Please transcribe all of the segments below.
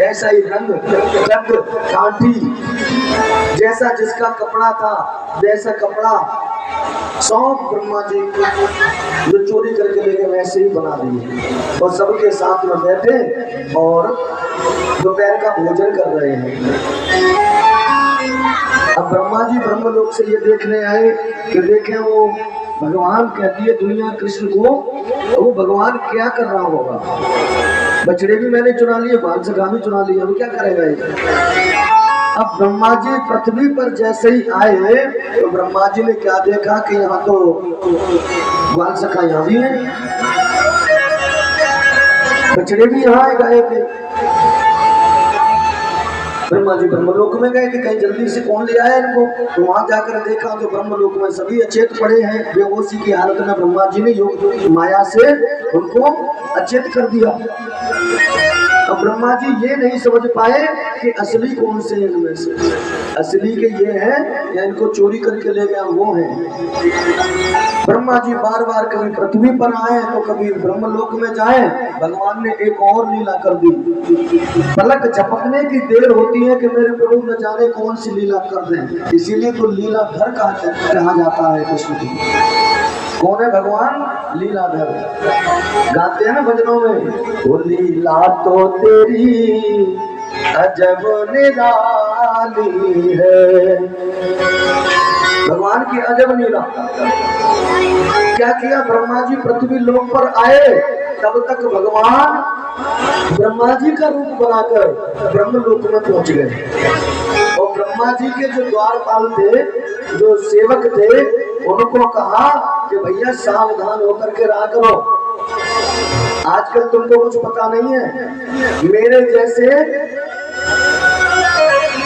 ऐसा ही रंग कद काठी, जैसा जिसका कपड़ा था वैसा कपड़ा सौंप ब्रह्मा जी जो चोरी करके लेके वैसे ही बना दिए और सबके साथ में बैठे और दोपहर का भोजन कर रहे हैं। अब ब्रह्मा जी ब्रह्मलोक से ये देखने आए कि देखें वो भगवान कहती है दुनिया कृष्ण को, तो वो भगवान क्या कर रहा होगा। बछड़े भी मैंने चुरा लिए, बाल सखा भी चुरा लिए, वो क्या करेगा ये। अब ब्रह्मा जी पृथ्वी पर जैसे ही आए तो ब्रह्मा जी ने क्या देखा कि यहाँ तो बाल सखा यहाँ भी है, बछड़े भी यहाँ आए गए थे। ब्रह्मा जी ब्रह्मलोक में गए कि कहीं जल्दी से कौन ले आया इनको, तो वहां जाकर देखा तो ब्रह्मलोक में सभी अचेत पड़े हैं बेहोशी की हालत में। ब्रह्मा जी ने योग माया से उनको अचेत कर दिया। अब ब्रह्मा जी ये नहीं समझ पाए कि असली कौन से हैं इनमें से, असली के ये हैं या इनको चोरी करके ले गया वो हैं। ब्रह्मा जी बार बार कभी पृथ्वी पर आए तो कभी ब्रह्मलोक में जाए। भगवान ने एक और लीला कर दी, पलक झपकने की देर होती है कि मेरे प्रभु न जाने कौन सी लीला कर दें, इसीलिए तो लीलाधर कहा जाता है कृष्ण को। कौन है भगवान? लीलाधर। गाते हैं ना भजनों में, वो लीला तो तेरी अजब निराली है। भगवान की अजब लीला क्या किया। ब्रह्मा जी पृथ्वी लोक पर आए तब तक भगवान ब्रह्मा जी का रूप बनाकर ब्रह्मलोक में पहुंच गए और ब्रह्मा जी के जो द्वारपाल थे, जो सेवक थे, उनको कहा कि भैया सावधान होकर के रहा करो, आजकल तुमको कुछ पता नहीं है, मेरे जैसे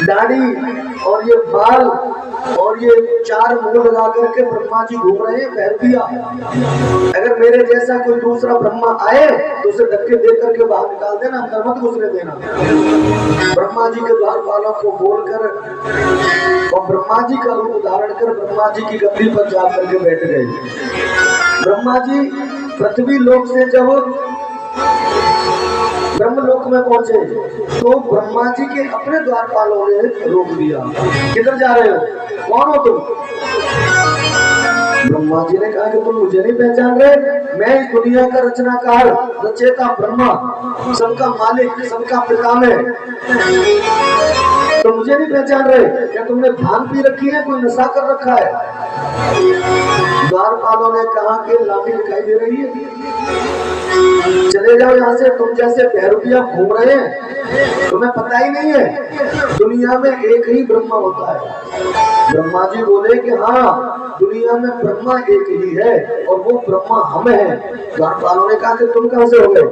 दाढ़ी और ये बाल और ये चार मुंह लगा करके ब्रह्मा जी घूम रहे हैं भैरविया। अगर मेरे जैसा कोई दूसरा ब्रह्मा आए तो उसे धक्के दे करके बाहर निकाल देना, अंदर मत घुसने देना। ब्रह्मा जी के द्वारपालों को बोलकर और ब्रह्मा जी का रूप धारण कर ब्रह्मा जी की गद्दी पर जा करके बैठ गए। ब्रह्मा जी पृथ्वी लोक से जब ब्रह्मलोक में पहुंचे तो ब्रह्मा जी के अपने द्वारपालों ने रोक दिया, किधर जा रहे हो, कौन हो तुम। ब्रह्मा जी ने कहा कि तुम मुझे नहीं पहचान रहे, मैं इस दुनिया का रचनाकार रचेता ब्रह्मा, सबका मालिक, सबका पिता में, तो मुझे नहीं पहचान रहे। क्या तुमने भांग पी रखी है, कोई नशा कर रखा है। द्वारपालों ने कहा कि लाठी दिखाई दे रही है, चले जाओ यहाँ से, तुम जैसे भैरविया घूम रहे हैं, तुम्हें पता ही नहीं है दुनिया में एक ही ब्रह्मा होता है। ब्रह्मा जी बोले कि हाँ, दुनिया में ब्रह्मा एक ही है और वो ब्रह्मा हम हैं। द्वारपालों ने कहा कि तुम कहां से हो गए।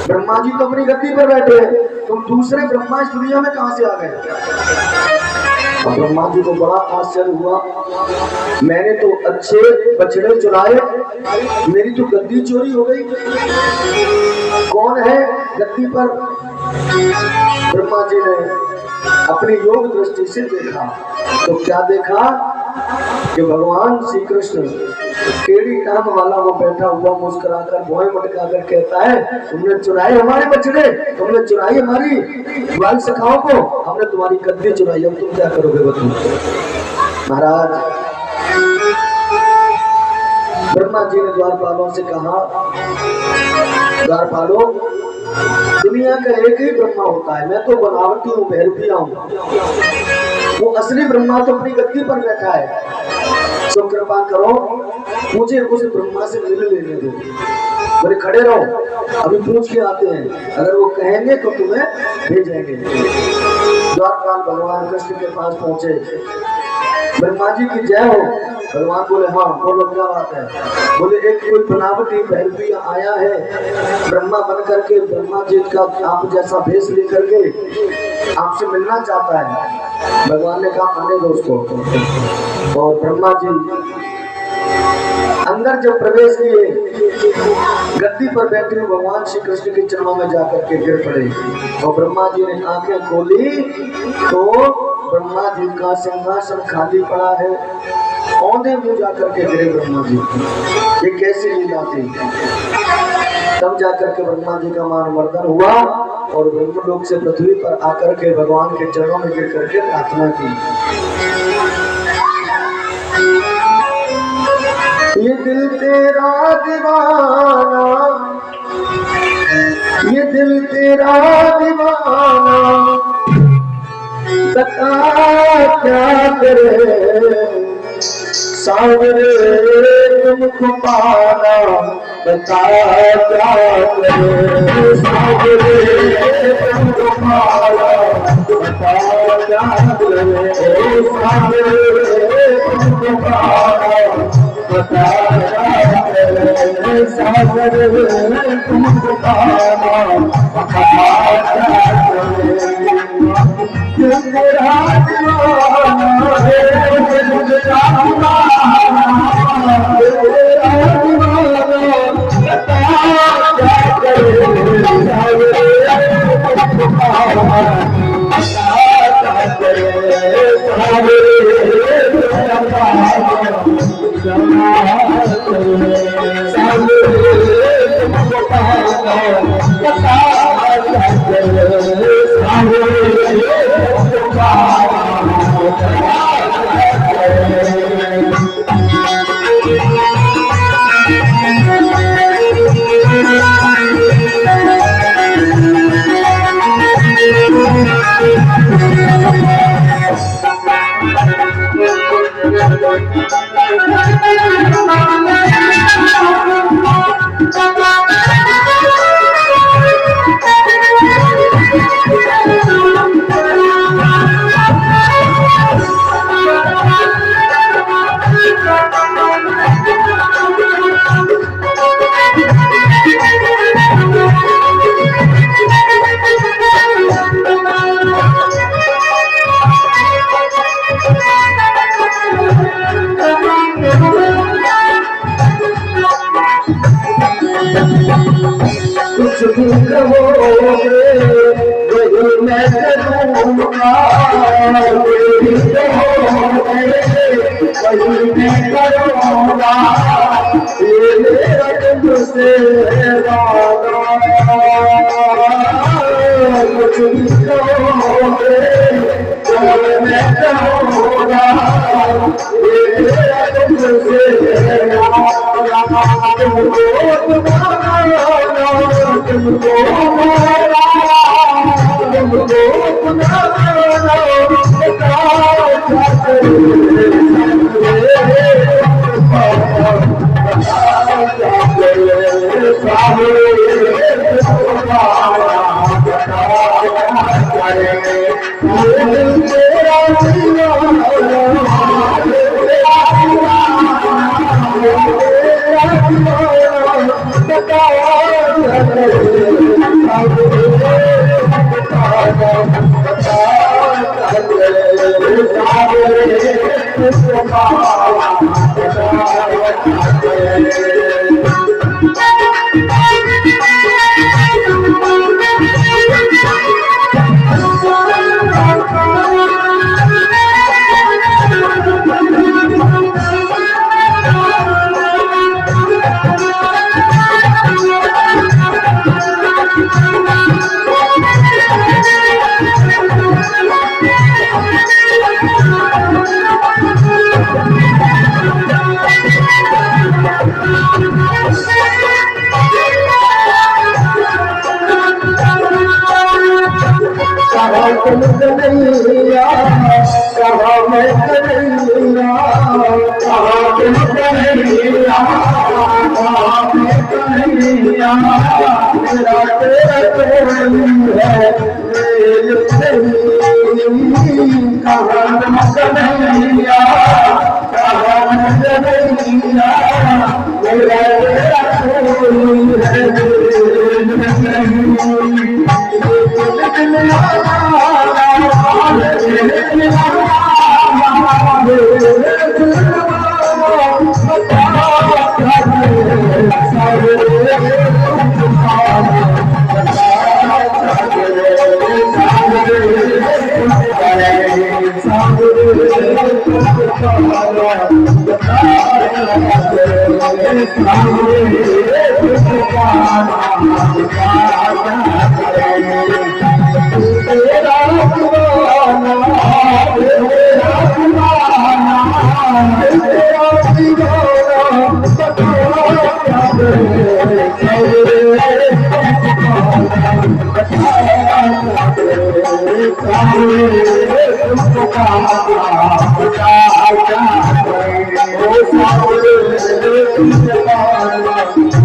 ब्रह्मा जी तो अपनी गद्दी पर बैठे हैं, तुम दूसरे ब्रह्मा इस दुनिया में कहां से आ गए। और ब्रह्मा जी को बड़ा आश्चर्य हुआ, मैंने तो अच्छे बछड़े चुराए, मेरी तो गद्दी चोरी हो गई। कौन है गद्दी पर। ब्रह्मा जी ने अपनी योग दृष्टि से देखा तो क्या देखा कि भगवान श्री कृष्ण केड़ी काम वाला वो बैठा हुआ मुस्कुराकर भोए मटका कर कहता है, तुमने चुराए हमारे बछड़े, तुमने चुराई हमारी बाल सखाओं को, हमने तुम्हारी गद्दी चुराई, अब तुम क्या करोगे बताओ। महाराज ब्रह्मा जी ने द्वारपालों से कहा, द्वारपालों दुनिया का एक ही ब्रह्मा होता है, मैं तो बनावटी हूँ, भैरविया हूँ, वो असली ब्रह्मा तो अपनी गद्दी पर बैठा है। सो कृपा करो मुझे उस ब्रह्मा से मिल लेने दो, बोले खड़े रहो, अभी पूछ के आते हैं, अगर वो कहेंगे तो तुम्हें भेजेंगे। द्वारपाल भगवान कृष्ण के पास पहुंचे, ब्रह्मा जी की जय हो। भगवान बोले हाँ बोलो क्या बात है। बोले एक कोई बनावटी भैरविया आया है ब्रह्मा बन करके, ब्रह्मा जी का आप जैसा भेष लेकर के आपसे मिलना चाहता है। भगवान ने कहा आने दो उसको। और ब्रह्मा जी अंदर जब प्रवेश किए, गद्दी पर बैठे हुए भगवान श्री कृष्ण के चरणों में जाकर के गिर पड़े और ब्रह्मा जी ने आंखें खोली तो ब्रह्मा जी का सिंहासन खाली पड़ा है। औंधे मुंह जाकर के गिरे ब्रह्मा जी, ये कैसी लीला थी। तब जाकर के ब्रह्मा जी का मान वर्धन हुआ और ब्रह्मलोक से पृथ्वी पर आकर के भगवान के चरणों में गिर करके प्रार्थना की। ये दिल तेरा दीवाना, ये दिल तेरा दीवाना, बता क्या करे सावरे तुमको पाना, बता क्या करे सावरे तुमको पाना, बता क्या करे सावरे तुमको पाना, बता क्या करे सावरे तुमको पाना, बता क्या करे तेरा दीवाना है मुझे जाना, तेरा दीवाना बता क्या करे सावरे तुमको पाना, बता क्या करे सावरे तुमको पाना, कुछ भी कहोगे वही मैं करूँगा, वही कहोगे वही मैं करूँगा, ये मेरा तुमसे वादा, कुछ भी कहोगे वही मैं करूँगा, ये मेरा तुमसे वादा, तुमको कन्हैया कहाँ मैं कन्हैया, कहाँ तुम कन्हैया, कहाँ मैं कन्हैया, मेरा तेरा कोई है नहीं, कहाँ तुम कन्हैया, कहाँ मैं कन्हैया, मेरा तेरा कोई है तेरा दीवाना, तेरा दीवाना, तेरा दीवाना, बताया क्या रे,